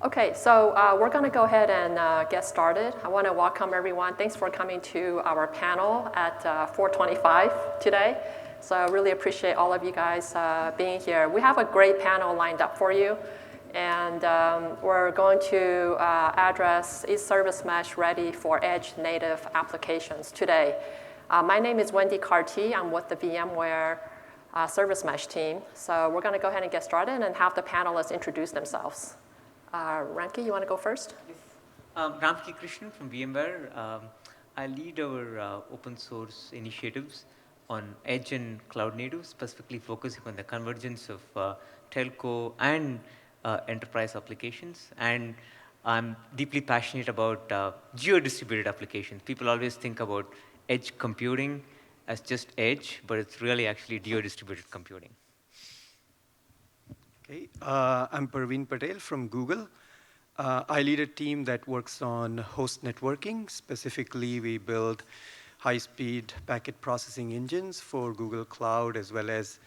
Okay, so we're going to go ahead and get started. I want to welcome everyone. Thanks for coming to our panel at 4:25 today. So I really appreciate all of you guys being here. We have a great panel lined up for you. And we're going to address is service mesh ready for edge native applications today. My name is Wendy Cartee. I'm with the VMware service mesh team. So we're going to go ahead and get started and have the panelists introduce themselves. Ramki, you want to go first? Yes. Ramki Krishnan from VMware. I lead our open source initiatives on edge and cloud native, specifically focusing on the convergence of telco and enterprise applications. And I'm deeply passionate about geo-distributed applications. People always think about edge computing as just edge, but it's really actually geo-distributed computing. Okay, I'm Parveen Patel from Google. I lead a team that works on host networking. Specifically, we build high-speed packet processing engines for Google Cloud as well as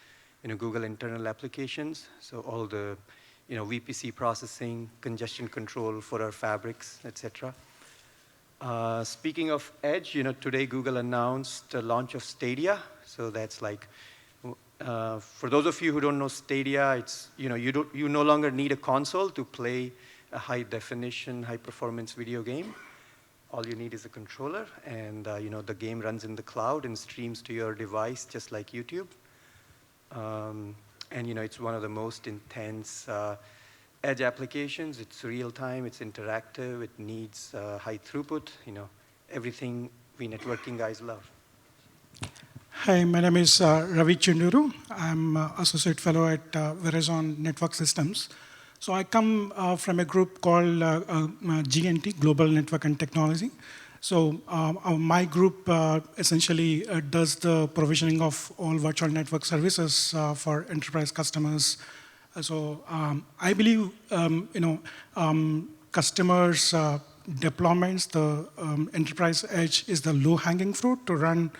Google internal applications. So all the VPC processing, congestion control for our fabrics, etc. Speaking of edge, today Google announced the launch of Stadia. So that's like, for those of you who don't know Stadia, it's you no longer need a console to play a high-definition, high-performance video game. All you need is a controller, and the game runs in the cloud and streams to your device just like YouTube. And it's one of the most intense edge applications. It's real-time, it's interactive, it needs high throughput, everything we networking guys love. Hi, my name is Ravi Chunduru. I'm Associate Fellow at Verizon Network Systems. So I come from a group called GNT, Global Network and Technology. So my group essentially does the provisioning of all virtual network services for enterprise customers. So I believe customers' deployments, the enterprise edge is the low-hanging fruit to run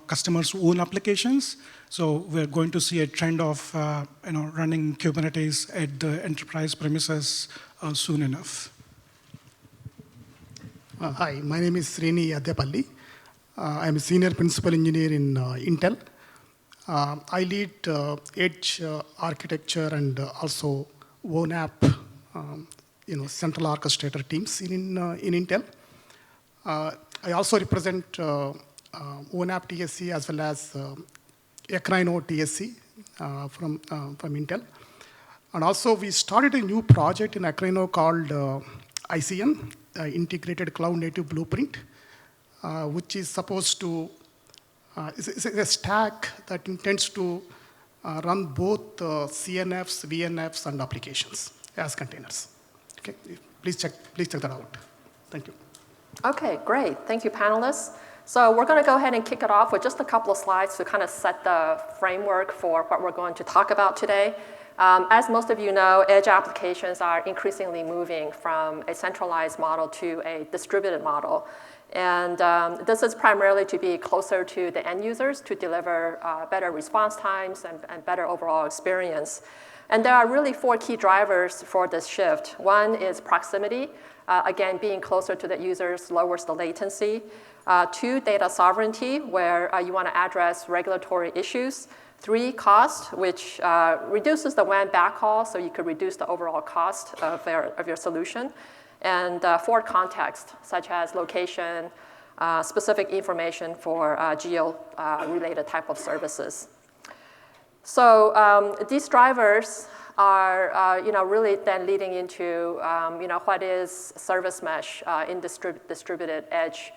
customers' own applications. So we're going to see a trend of running Kubernetes at the enterprise premises soon enough. Hi, my name is Srini Addepalli. I'm a senior principal engineer in Intel. I lead edge architecture and also ONAP, central orchestrator teams in Intel. I also represent ONAP TSC as well as Akraino TSC from Intel. And also we started a new project in Akraino called ICN, Integrated Cloud Native Blueprint, which is supposed to, it's a stack that intends to run both CNFs, VNFs, and applications as containers. Okay, please check that out. Thank you. Okay, great. Thank you, panelists. So we're going to go ahead and kick it off with just a couple of slides to kind of set the framework for what we're going to talk about today. As most of you know, edge applications are increasingly moving from a centralized model to a distributed model. And this is primarily to be closer to the end users to deliver better response times and better overall experience. And there are really 4 key drivers for this shift. One is proximity. Again, being closer to the users lowers the latency. 2, data sovereignty, where you want to address regulatory issues. 3, cost, which reduces the WAN backhaul, so you could reduce the overall cost of your solution. And 4, context, such as location, specific information for geo-related type of services. So these drivers are really then leading into what is service mesh in distributed edge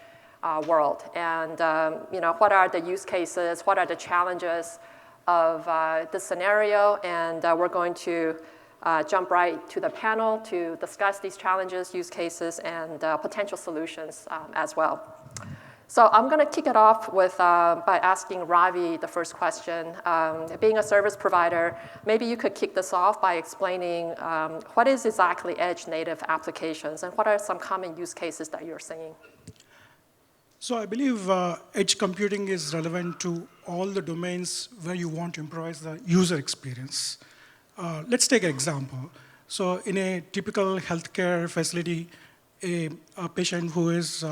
world, and what are the use cases, what are the challenges of this scenario, and we're going to jump right to the panel to discuss these challenges, use cases, and potential solutions as well. So I'm going to kick it off with by asking Ravi the first question. Being a service provider, maybe you could kick this off by explaining what is exactly edge native applications and what are some common use cases that you're seeing? So I believe edge computing is relevant to all the domains where you want to improvise the user experience. Let's take an example. So in a typical healthcare facility, a patient who is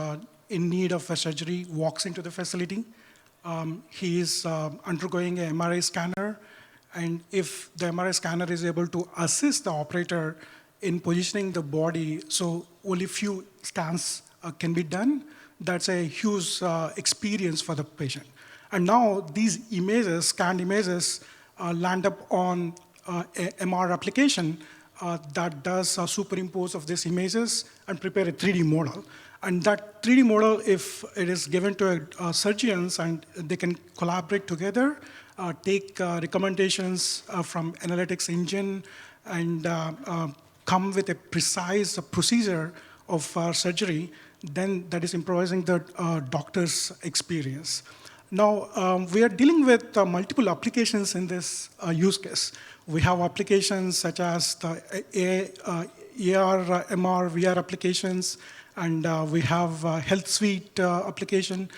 in need of a surgery walks into the facility. He is undergoing a MRI scanner, and if the MRI scanner is able to assist the operator in positioning the body, so only few scans can be done, that's a huge experience for the patient. And now these images, scanned images, land up on a MR application that does superimpose of these images and prepare a 3D model. And that 3D model, if it is given to surgeons and they can collaborate together, take recommendations from analytics engine and come with a precise procedure of surgery, then that is improvising the doctor's experience. Now, we are dealing with multiple applications in this use case. We have applications such as the AR, MR, VR applications, and we have health suite application.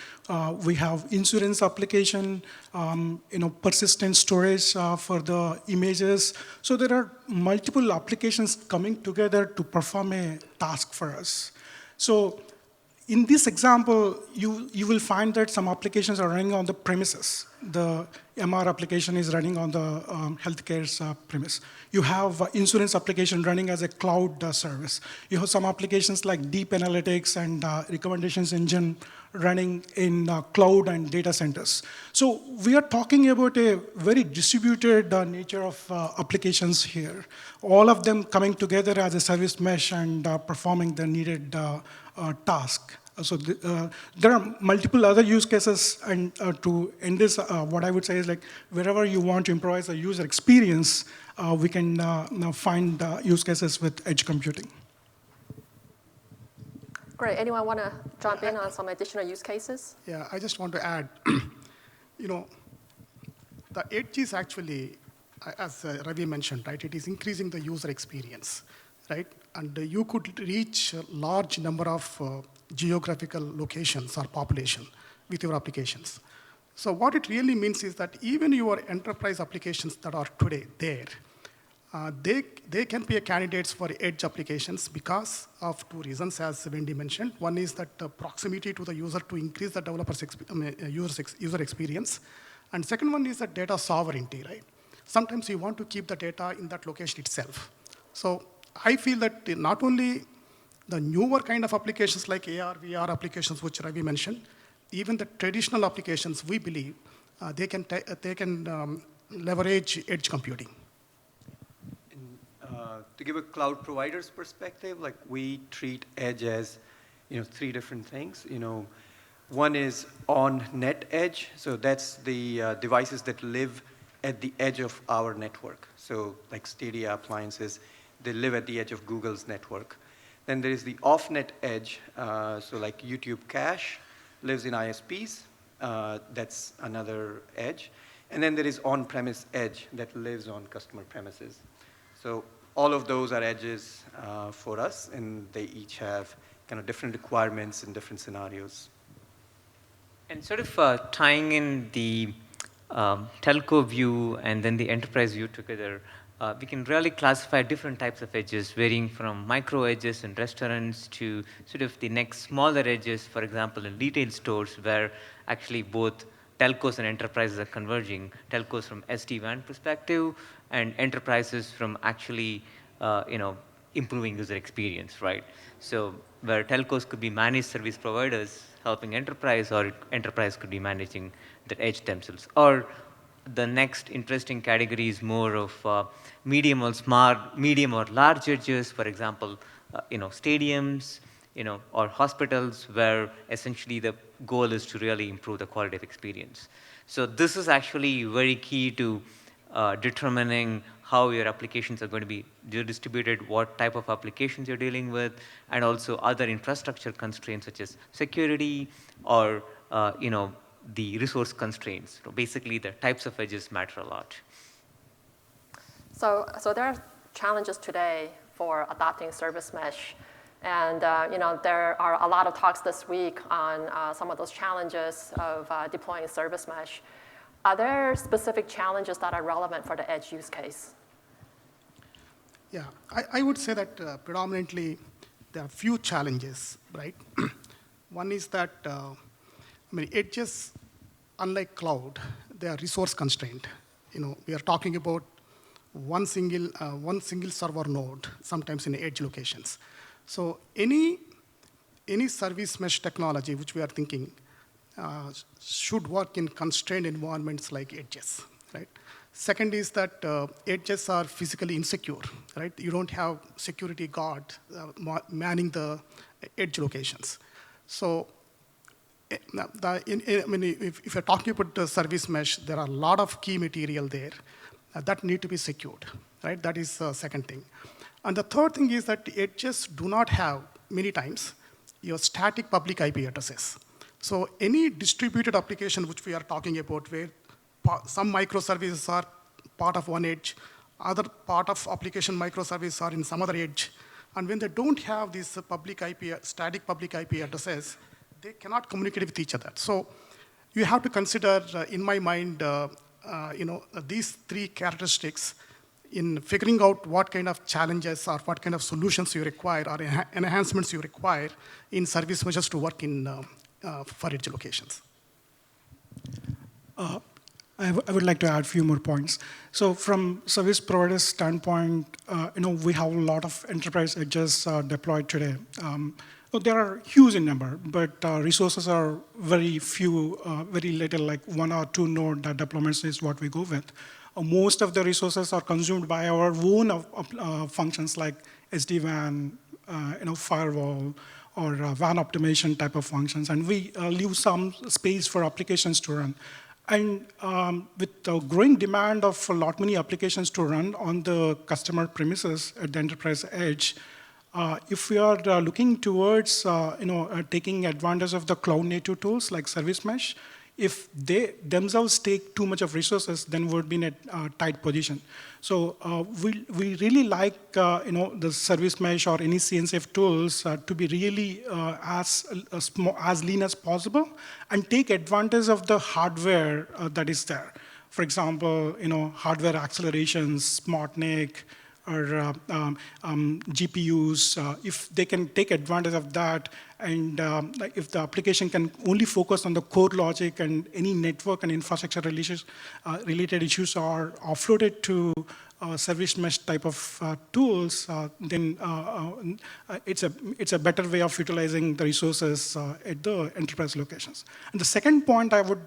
We have insurance application, persistent storage for the images. So there are multiple applications coming together to perform a task for us. So in this example, you will find that some applications are running on the premises. The MR application is running on the healthcare's premise. You have insurance application running as a cloud service. You have some applications like deep analytics and recommendations engine running in cloud and data centers. So we are talking about a very distributed nature of applications here. All of them coming together as a service mesh and performing the needed task. So there are multiple other use cases, and to end this, what I would say is like wherever you want to improvise a user experience, we can now find use cases with edge computing. Great. Anyone want to jump in on some additional use cases? Yeah, I just want to add, the edge is actually, as Ravi mentioned, right? It is increasing the user experience, right? And you could reach a large number of geographical locations or population with your applications. So what it really means is that even your enterprise applications that are today there, they can be candidates for edge applications because of two reasons, as Wendy mentioned. One is that proximity to the user to increase the developer's user experience. And second one is the data sovereignty, right? Sometimes you want to keep the data in that location itself. So I feel that not only the newer kind of applications like AR, VR applications, which Ravi mentioned, even the traditional applications, we believe they can leverage edge computing. To give a cloud provider's perspective, like we treat edge as, three different things. One is on-net edge, so that's the devices that live at the edge of our network. So like Stadia appliances, they live at the edge of Google's network. Then there is the off-net edge, so like YouTube cache lives in ISPs, that's another edge. And then there is on-premise edge that lives on customer premises. So all of those are edges for us, and they each have kind of different requirements in different scenarios. And sort of tying in the telco view and then the enterprise view together, we can really classify different types of edges, varying from micro edges in restaurants to sort of the next smaller edges, for example, in retail stores, where actually both telcos and enterprises are converging. Telcos from SD-WAN perspective, and enterprises from actually, improving user experience, right? So where telcos could be managed service providers helping enterprise, or enterprise could be managing the edge themselves. Or the next interesting category is more of medium or large edges, for example, stadiums, or hospitals, where essentially the goal is to really improve the quality of experience. So this is actually very key to determining how your applications are going to be distributed, what type of applications you're dealing with, and also other infrastructure constraints such as security or the resource constraints. So basically, the types of edges matter a lot. So there are challenges today for adopting service mesh. And there are a lot of talks this week on some of those challenges of deploying service mesh. Are there specific challenges that are relevant for the edge use case? Yeah, I would say that predominantly there are few challenges, right? One is that, edges, unlike cloud, they are resource constrained. We are talking about one single server node, sometimes in edge locations. So any service mesh technology which we are thinking should work in constrained environments like edges, right? Second is that edges are physically insecure, right? You don't have security guard manning the edge locations. So, if you're talking about the service mesh, there are a lot of key material there that need to be secured, right? That is the second thing. And the third thing is that the edges do not have, many times, your static public IP addresses. So any distributed application which we are talking about, where some microservices are part of one edge, other part of application microservices are in some other edge, and when they don't have these static public IP addresses, they cannot communicate with each other. So you have to consider, in my mind, these three characteristics in figuring out what kind of challenges or what kind of solutions you require or enhancements you require in service meshes to work in for edge locations. I would like to add a few more points. So from service provider's standpoint, we have a lot of enterprise edges deployed today. There are huge in number, but resources are very few, very little, like 1 or 2 node deployments is what we go with. Most of the resources are consumed by our own functions like SD-WAN, firewall, or WAN optimization type of functions, and we leave some space for applications to run. And with the growing demand of a lot many applications to run on the customer premises at the enterprise edge, if we are looking towards taking advantage of the cloud-native tools like Service Mesh, if they themselves take too much of resources, then we'd be in a tight position. So we really like the Service Mesh or any CNCF tools to be really as lean as possible and take advantage of the hardware that is there. For example, hardware accelerations, SmartNIC, or GPUs, if they can take advantage of that, and if the application can only focus on the core logic and any network and infrastructure related issues are offloaded to service mesh type of tools, then it's a better way of utilizing the resources at the enterprise locations. And the second point I would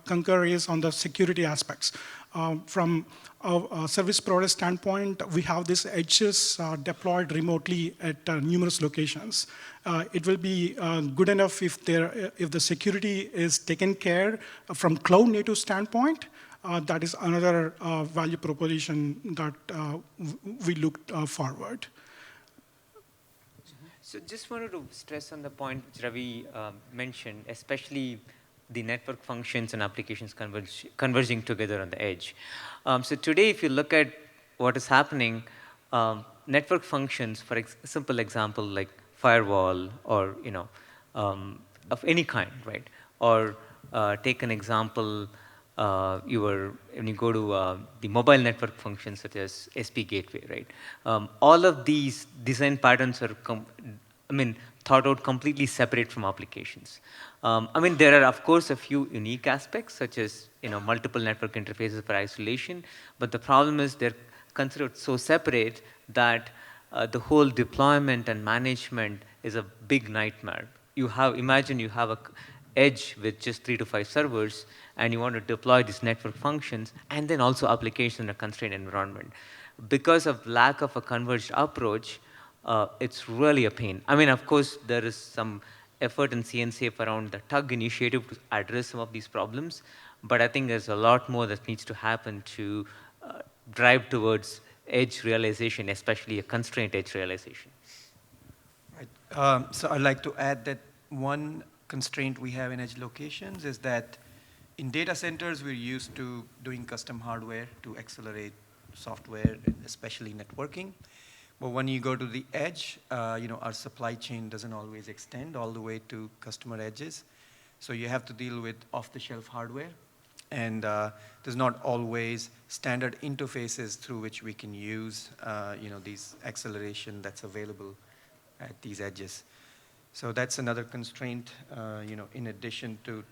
concur is on the security aspects. From a service provider standpoint, we have these edges deployed remotely at numerous locations. It will be good enough if the security is taken care from cloud native standpoint. That is another value proposition that we look forward. So just wanted to stress on the point which Ravi mentioned, especially the network functions and applications converging together on the edge. So today, if you look at what is happening, network functions, for a simple example like firewall or of any kind, right? Or take an example, when you go to the mobile network functions such as SP gateway, right? All of these design patterns are thought out completely separate from applications. There are, of course, a few unique aspects, such as multiple network interfaces for isolation, but the problem is they're considered so separate that the whole deployment and management is a big nightmare. Imagine you have an edge with just 3 to 5 servers, and you want to deploy these network functions, and then also applications in a constrained environment. Because of lack of a converged approach, it's really a pain. Of course, there is some effort in CNCF around the TUG initiative to address some of these problems, but I think there's a lot more that needs to happen to drive towards edge realization, especially a constrained edge realization. Right. So I'd like to add that one constraint we have in edge locations is that in data centers, we're used to doing custom hardware to accelerate software, especially networking. But when you go to the edge, our supply chain doesn't always extend all the way to customer edges. So you have to deal with off-the-shelf hardware. And there's not always standard interfaces through which we can use these acceleration that's available at these edges. So that's another constraint, in addition to,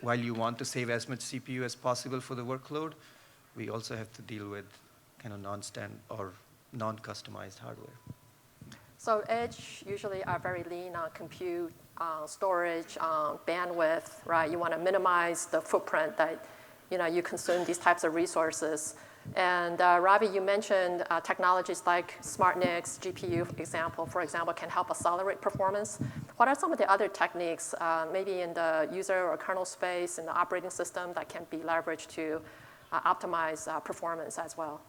while you want to save as much CPU as possible for the workload, we also have to deal with kind of non-stand or non-customized hardware. So edge usually are very lean on compute, storage, bandwidth, right? You want to minimize the footprint that you consume these types of resources. And Ravi, you mentioned technologies like SmartNICs, GPU for example, can help accelerate performance. What are some of the other techniques, maybe in the user or kernel space, in the operating system, that can be leveraged to optimize performance as well?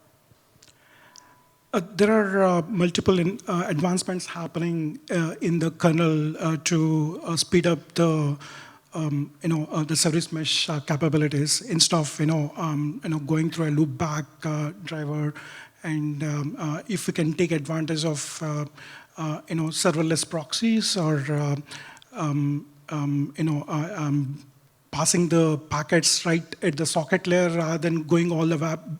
There are multiple advancements happening in the kernel to speed up the the service mesh capabilities instead of going through a loopback driver, and if we can take advantage of serverless proxies or passing the packets right at the socket layer rather than going all the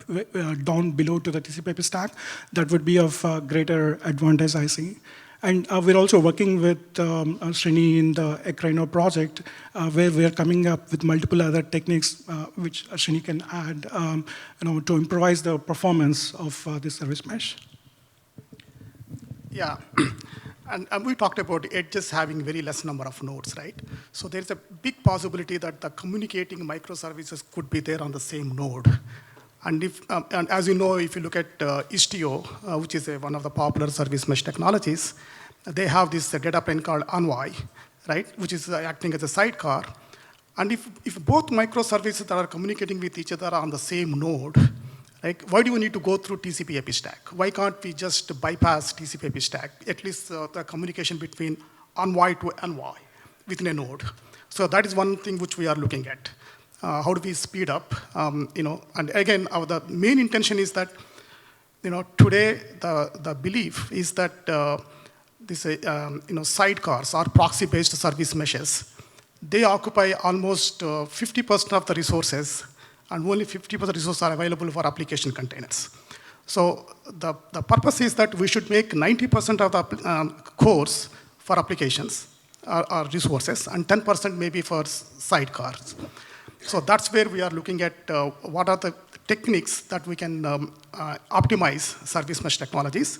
way down below to the TCP/IP stack, that would be of greater advantage, I see. And we're also working with Srini in the Ekrino project, where we're coming up with multiple other techniques which Srini can add to improvise the performance of this service mesh. Yeah. And we talked about edges having very less number of nodes, right? So there's a big possibility that the communicating microservices could be there on the same node. And as you know, if you look at Istio, which is one of the popular service mesh technologies, they have this data plane called Envoy, right? Which is acting as a sidecar. And if both microservices that are communicating with each other are on the same node, like, why do we need to go through TCP/IP stack? Why can't we just bypass TCP/IP stack? At least the communication between Envoy to Envoy within a node. So that is one thing which we are looking at. How do we speed up? And again, the main intention is that, today the belief is that this, sidecars or proxy-based service meshes, they occupy almost 50% of the resources, and only 50% resources are available for application containers. So the purpose is that we should make 90% of the cores for applications or resources, and 10% maybe for sidecars. So that's where we are looking at what are the techniques that we can optimize service mesh technologies.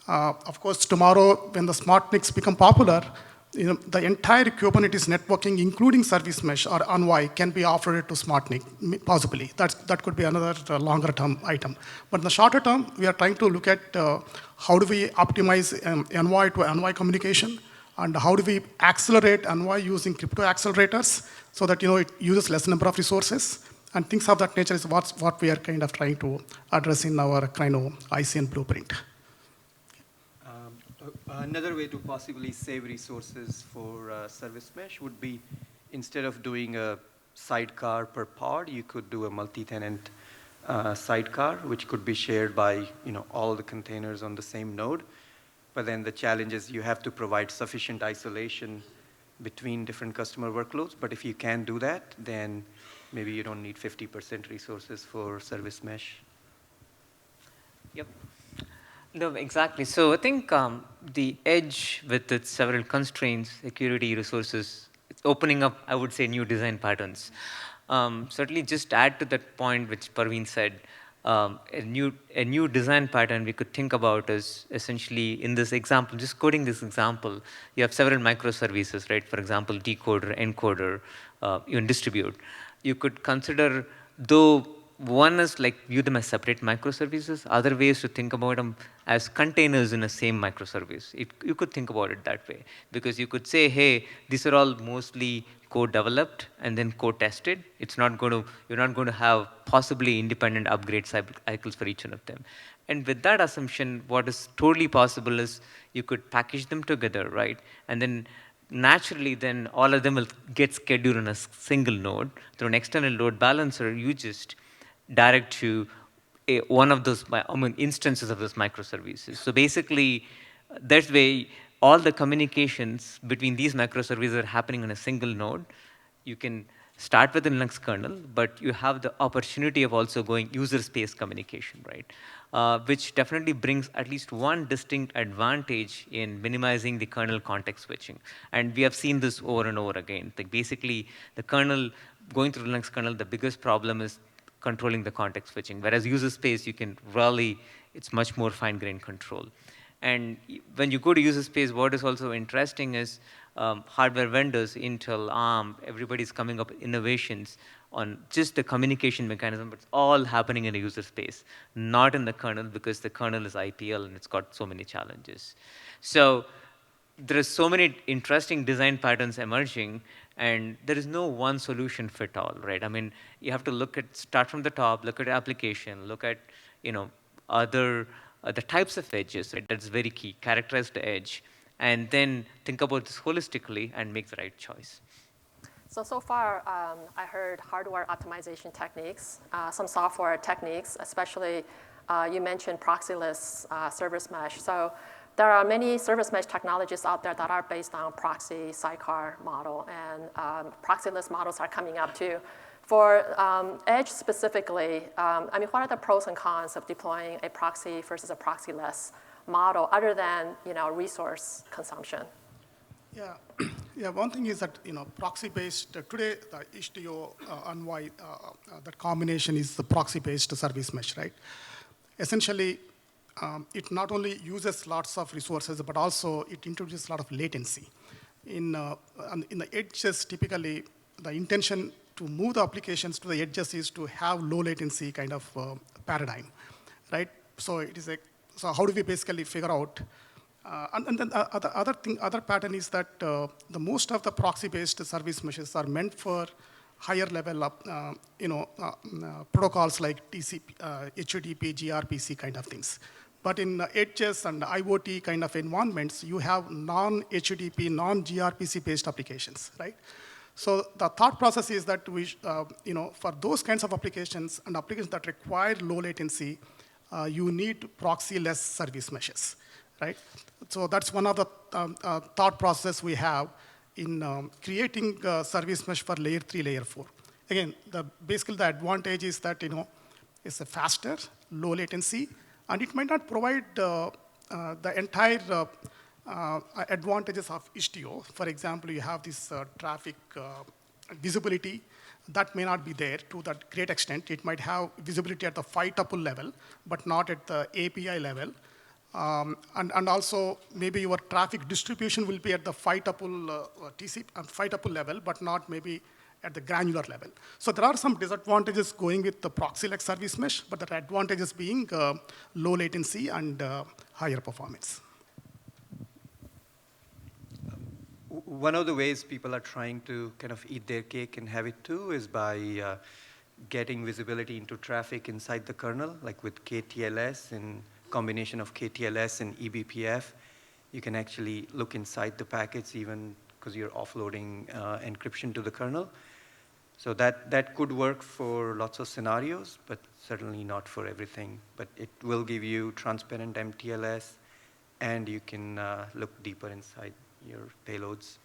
Of course, tomorrow when the SmartNICs become popular, the entire Kubernetes networking, including service mesh or Envoy, can be offered to SmartNIC, possibly. That could be another longer term item. But in the shorter term, we are trying to look at how do we optimize Envoy to Envoy communication, and how do we accelerate Envoy using crypto accelerators so that it uses less number of resources, and things of that nature is what we are kind of trying to address in our kind of ICN blueprint. Another way to possibly save resources for service mesh would be, instead of doing a sidecar per pod, you could do a multi-tenant sidecar, which could be shared by all the containers on the same node. But then the challenge is you have to provide sufficient isolation between different customer workloads. But if you can do that, then maybe you don't need 50% resources for service mesh. Yep. No, exactly. So I think the edge with its several constraints, security, resources, it's opening up, I would say, new design patterns. Certainly just add to that point which Parveen said, a new design pattern we could think about is essentially in this example, just coding this example, you have several microservices, right? For example, decoder, encoder, even distribute. You could consider, though one is like view them as separate microservices, other ways to think about them as containers in a same microservice. You could think about it that way, because you could say, hey, these are all mostly code developed and then code tested. You're not going to have possibly independent upgrade cycles for each one of them. And with that assumption, what is totally possible is you could package them together, right? And then naturally, then all of them will get scheduled on a single node through an external load balancer. You just direct to one of those instances of those microservices. So basically, that way, all the communications between these microservices are happening on a single node. You can start with the Linux kernel, but you have the opportunity of also going user space communication, right? Which definitely brings at least one distinct advantage in minimizing the kernel context switching. And we have seen this over and over again. Like basically, the kernel, going through the Linux kernel, the biggest problem is controlling the context switching. Whereas user space, you can really, it's much more fine-grained control. And when you go to user space, what is also interesting is hardware vendors, Intel, ARM, everybody's coming up with innovations on just the communication mechanism, but it's all happening in a user space, not in the kernel, because the kernel is IPL and it's got so many challenges. So there are so many interesting design patterns emerging, and there is no one solution fit all, right? I mean, you have to start from the top, look at application, look at, other the types of edges, right? That's very key. Characterize the edge, and then think about this holistically and make the right choice. So far, I heard hardware optimization techniques, some software techniques, especially you mentioned proxyless service mesh. So there are many service mesh technologies out there that are based on proxy sidecar model, and proxyless models are coming up too. For edge specifically, I mean, what are the pros and cons of deploying a proxy versus a proxyless model, other than resource consumption? Yeah, yeah. One thing is that proxy-based today the Istio Envoy that combination is the proxy-based service mesh, right? Essentially, it not only uses lots of resources, but also it introduces a lot of latency. In the edges, typically the intention to move the applications to the edges is to have low latency kind of paradigm, right? So it is so how do we basically figure out? And then other pattern is that the most of the proxy-based service meshes are meant for higher level of protocols like TCP, HTTP, gRPC kind of things. But in edges and IoT kind of environments, you have non-HTTP, non-gRPC based applications, right? So the thought process is that we, for those kinds of applications and applications that require low latency, you need proxy-less service meshes, right? So that's one of the thought process we have in creating service mesh for layer 3, layer 4. Again, basically the advantage is that it's a faster, low latency, and it might not provide the entire advantages of Istio. For example, you have this traffic visibility that may not be there to that great extent. It might have visibility at the 5-tuple level, but not at the API level. And also, maybe your traffic distribution will be at the 5-tuple TCP, 5-tuple level, but not maybe at the granular level. So there are some disadvantages going with the proxy-like service mesh, but the advantages being low latency and higher performance. One of the ways people are trying to kind of eat their cake and have it too is by getting visibility into traffic inside the kernel, like with KTLS and combination of KTLS and eBPF. You can actually look inside the packets even because you're offloading encryption to the kernel. So that could work for lots of scenarios, but certainly not for everything. But it will give you transparent MTLS, and you can look deeper inside your payloads.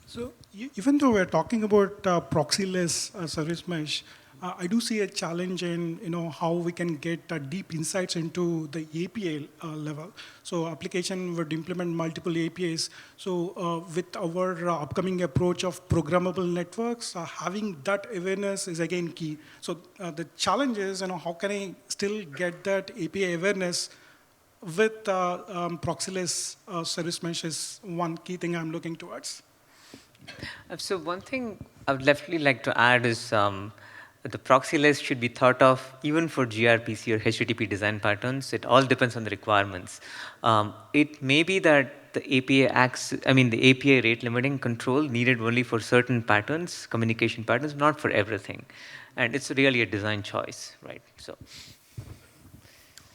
So even though we're talking about proxyless service mesh, I do see a challenge in how we can get deep insights into the API level. So application would implement multiple APIs. So with our upcoming approach of programmable networks, having that awareness is again key. So the challenge is how can I still get that API awareness with proxyless service mesh is one key thing I'm looking towards. So one thing I would definitely like to add is the proxyless should be thought of even for gRPC or HTTP design patterns. It all depends on the requirements. It may be that the the API rate limiting control needed only for certain patterns, communication patterns, not for everything. And it's really a design choice, right? So.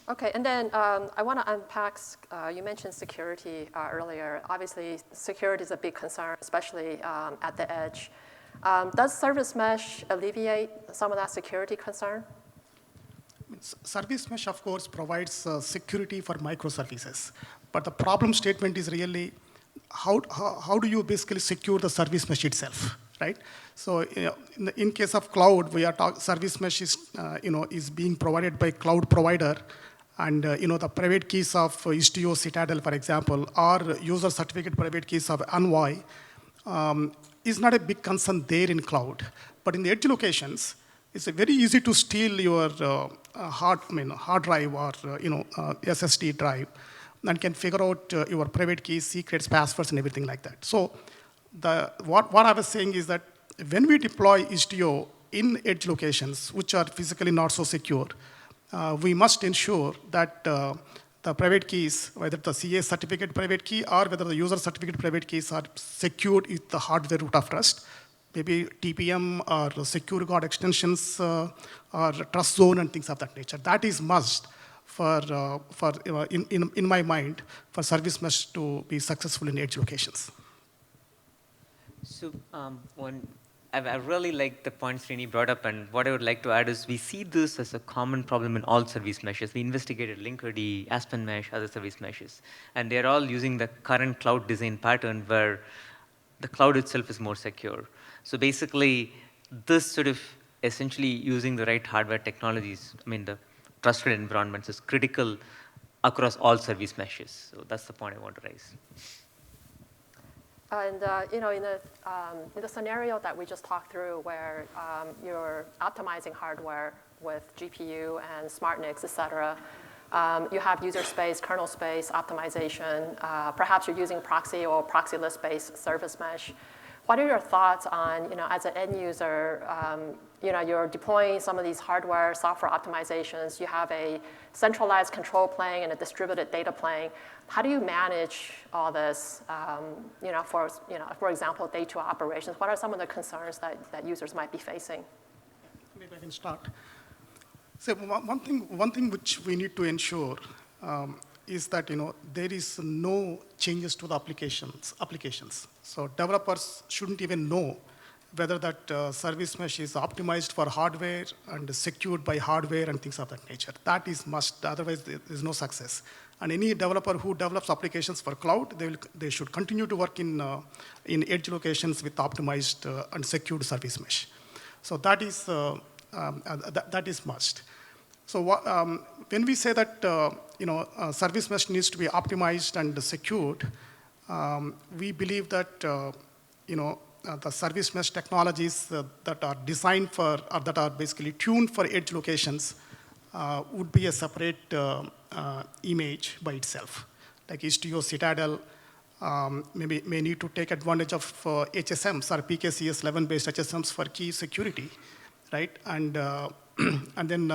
Okay, and then I want to unpack, you mentioned security earlier. Obviously, security is a big concern, especially at the edge. Does service mesh alleviate some of that security concern? Service mesh, of course, provides security for microservices. But the problem statement is really how do you basically secure the service mesh itself, right? So in case of cloud, we are service mesh is, is being provided by cloud provider. And the private keys of Istio, Citadel, for example, or user certificate private keys of Envoy is not a big concern there in cloud. But in the edge locations, it's very easy to steal your hard drive or SSD drive, and can figure out your private keys, secrets, passwords, and everything like that. So what I was saying is that when we deploy Istio in edge locations, which are physically not so secure, we must ensure that the private keys, whether the CA certificate private key or whether the user certificate private keys are secured with the hardware root of trust, maybe TPM or secure guard extensions or trust zone and things of that nature. That is must in my mind for service mesh to be successful in edge locations. So I really like the point Srini brought up, and what I would like to add is we see this as a common problem in all service meshes. We investigated Linkerd, Aspen Mesh, other service meshes, and they're all using the current cloud design pattern where the cloud itself is more secure. So basically, this sort of essentially using the right hardware technologies, the trusted environments is critical across all service meshes. So that's the point I want to raise. And in the scenario that we just talked through, where you're optimizing hardware with GPU and SmartNICs, et cetera, you have user space, kernel space optimization. Perhaps you're using proxy or proxyless-based service mesh. What are your thoughts on, as an end user, you're deploying some of these hardware, software optimizations. You have a centralized control plane and a distributed data plane. How do you manage all this, for example, day-to operations? What are some of the concerns that users might be facing? Maybe I can start. So one thing which we need to ensure is that there is no changes to the applications. So developers shouldn't even know whether that service mesh is optimized for hardware and secured by hardware and things of that nature. That is must, otherwise there is no success. And any developer who develops applications for cloud, they should continue to work in edge locations with optimized and secured service mesh. So that is must. So when we say that service mesh needs to be optimized and secured, we believe that the service mesh technologies that are designed for, or that are basically tuned for edge locations would be a separate image by itself. Like Istio, Citadel may need to take advantage of HSMs or PKCS 11-based HSMs for key security, right? And then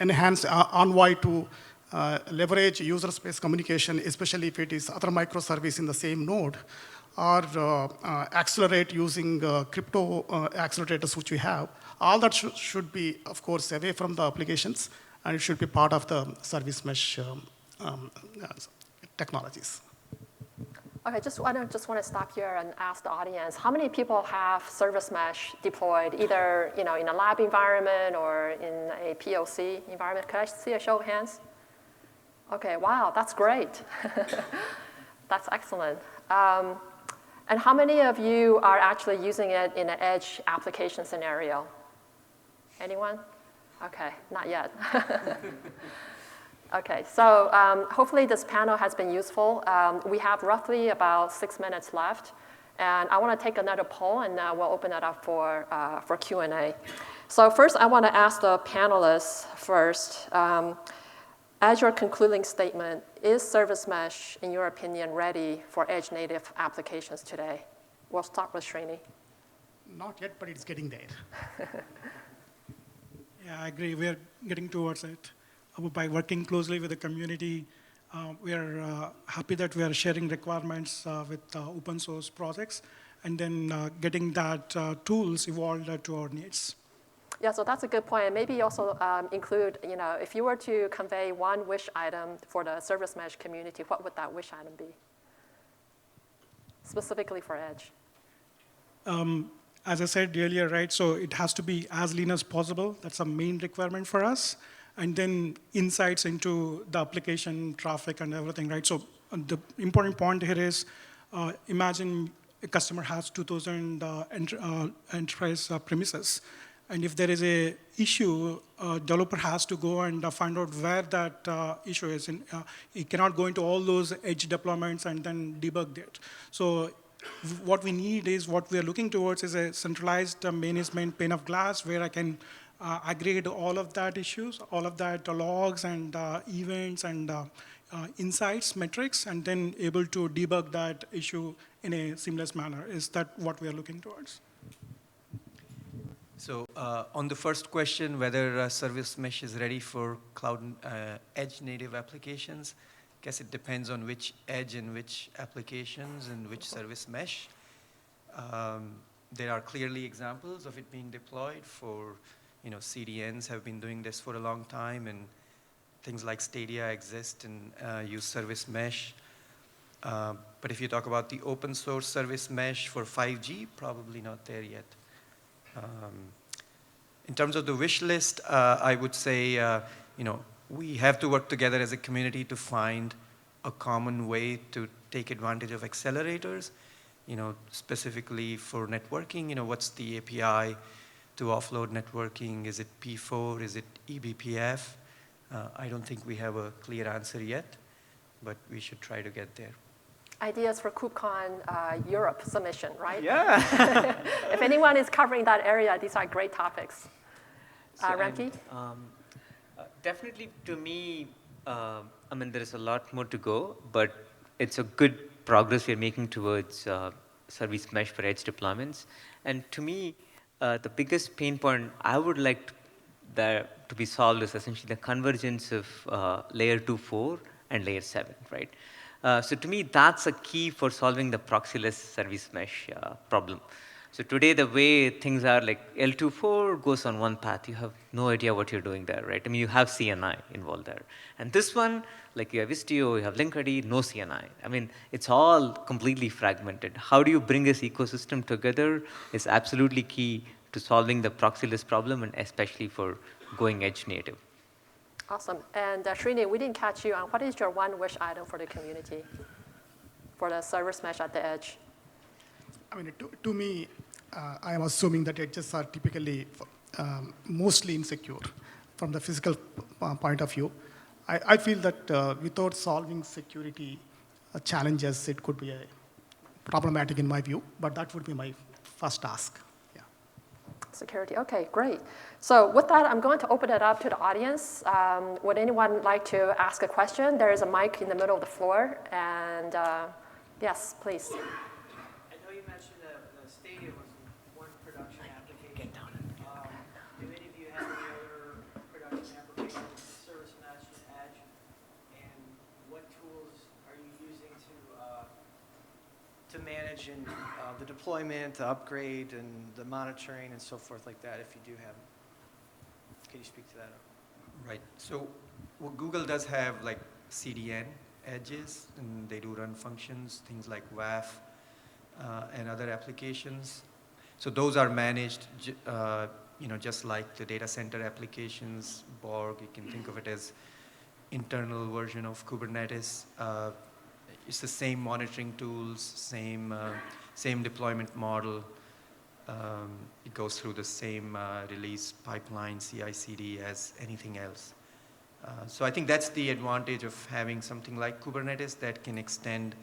enhance Envoy to leverage user space communication, especially if it is other microservice in the same node, or accelerate using crypto accelerators which we have. All that should be, of course, away from the applications, and it should be part of the service mesh technologies. Okay, just want to stop here and ask the audience, how many people have service mesh deployed, either in a lab environment or in a POC environment? Could I see a show of hands? Okay, wow, that's great. That's excellent. And how many of you are actually using it in an edge application scenario? Anyone? Okay, not yet. Okay, so hopefully this panel has been useful. We have roughly about 6 minutes left, and I want to take another poll, and we'll open it up for Q&A. So first, I want to ask the panelists first, as your concluding statement, is service mesh, in your opinion, ready for edge native applications today? We'll start with Srini. Not yet, but it's getting there. Yeah, I agree. We're getting towards it. By working closely with the community, we are happy that we are sharing requirements with open source projects, and then getting that tools evolved to our needs. Yeah, so that's a good point. And maybe also include, if you were to convey one wish item for the service mesh community, what would that wish item be? Specifically for edge. As I said earlier, right, so it has to be as lean as possible. That's a main requirement for us. And then insights into the application, traffic, and everything, right? So the important point here is imagine a customer has 2,000 enterprise premises. And if there is a issue, developer has to go and find out where that issue is. And he cannot go into all those edge deployments and then debug that. So what we need is, what we are looking towards is a centralized management pane of glass where I can aggregate all of that issues, all of that logs and events and insights, metrics, and then able to debug that issue in a seamless manner. Is that what we are looking towards? So on the first question, whether service mesh is ready for cloud edge native applications, I guess it depends on which edge and which applications and which service mesh. There are clearly examples of it being deployed for, CDNs have been doing this for a long time, and things like Stadia exist and use service mesh. But if you talk about the open source service mesh for 5G, probably not there yet. In terms of the wish list, I would say, we have to work together as a community to find a common way to take advantage of accelerators, specifically for networking. What's the API to offload networking? Is it P4? Is it eBPF? I don't think we have a clear answer yet, but we should try to get there. Ideas for KubeCon Europe submission, right? Yeah. If anyone is covering that area, these are great topics. Ramki? Definitely, to me, there is a lot more to go, but it's a good progress we're making towards service mesh for edge deployments. And to me, the biggest pain point I would like to be solved is essentially the convergence of layer 2.4 and layer 7, right? So to me, that's a key for solving the proxyless service mesh problem. So today, the way things are, like L24 goes on one path. You have no idea what you're doing there, right? You have CNI involved there. And this one, like you have Istio, you have Linkerd, no CNI. It's all completely fragmented. How do you bring this ecosystem together is absolutely key to solving the proxyless problem, and especially for going edge native. Awesome. And Srini, we didn't catch you on what is your one wish item for the community for the service mesh at the edge? To me, I am assuming that edges are typically mostly insecure from the physical point of view. I feel that without solving security challenges, it could be problematic in my view, but that would be my first ask. Yeah. Security, okay, great. So with that, I'm going to open it up to the audience. Would anyone like to ask a question? There is a mic in the middle of the floor, and yes, please. To manage and the deployment, the upgrade, and the monitoring and so forth like that, if you do have them. Can you speak to that? Right. So Google does have like CDN edges, and they do run functions, things like WAF and other applications. So those are managed, just like the data center applications, Borg. You can think of it as internal version of Kubernetes. It's the same monitoring tools, same deployment model. It goes through the same release pipeline, CI/CD, as anything else. So I think that's the advantage of having something like Kubernetes that can extend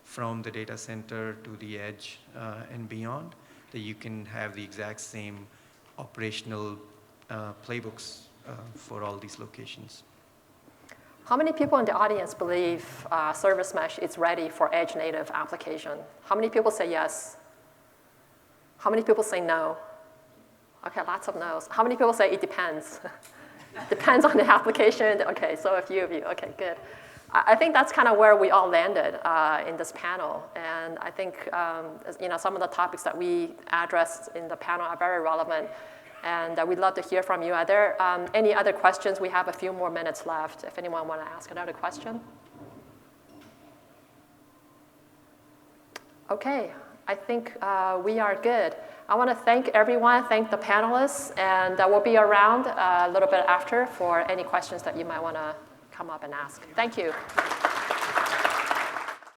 from the data center to the edge and beyond, that you can have the exact same operational playbooks for all these locations. How many people in the audience believe service mesh is ready for edge native application? How many people say yes? How many people say no? Okay, lots of no's. How many people say it depends? Depends on the application. Okay, so a few of you. Okay, good. I think that's kind of where we all landed in this panel. And I think some of the topics that we addressed in the panel are very relevant. And we'd love to hear from you. Are there any other questions? We have a few more minutes left. If anyone want to ask another question. Okay, I think we are good. I want to thank everyone, thank the panelists, and we'll be around a little bit after for any questions that you might want to come up and ask. Thank you.